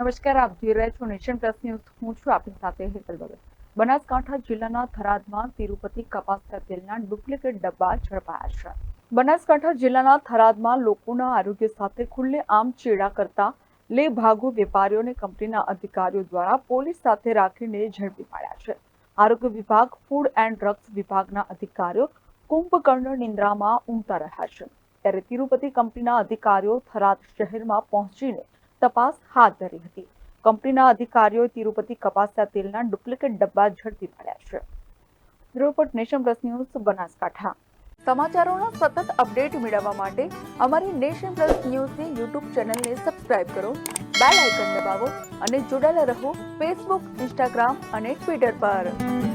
નમસ્કાર, આપ જોઈ રહ્યા છો નેશન પ્લસ ન્યૂઝ. હું છું આપની સાથે હેતલ ભગત. બનાસકાંઠા જિલ્લાના થરાદમાં તિરુપતિ કપાસિયા તેલના ડુપ્લિકેટ ડબ્બા ઝડપાયા છે. બનાસકાંઠા જિલ્લાના થરાદમાં લોકોના આરોગ્ય સાથે ખુલ્લેઆમ ચેડા કરતા લેભાગુ વેપારીઓને કંપનીના અધિકારીઓ દ્વારા પોલીસ સાથે રાખીને ઝડપી પાડ્યા છે. આરોગ્ય વિભાગ, ફૂડ એન્ડ ડ્રગ્સ વિભાગના અધિકારીઓ કુંભકર્ણ નિંદ્રામાં ઊંઘતા રહ્યા છે, ત્યારે તિરુપતિ કંપનીના અધિકારીઓ થરાદ શહેરમાં પહોંચીને તપાસ હાથ ધરી હતી. કંપનીના અધિકારીઓએ તિરુપતિ કપાસિયા તેલના ડુપ્લિકેટ ડબ્બા ઝડપી પાડ્યા છે. Report nation plus news, Banaskantha. સમાચારોના સતત અપડેટ મેળવવા માટે અમારી નેશન પ્લસ ન્યૂઝની યુટ્યુબ ચેનલને સબસ્ક્રાઇબ કરો, બેલ આઇકન દબાવો અને જોડાયેલા રહો ફેસબુક, ઇન્સ્ટાગ્રામ અને ટ્વિટર પર.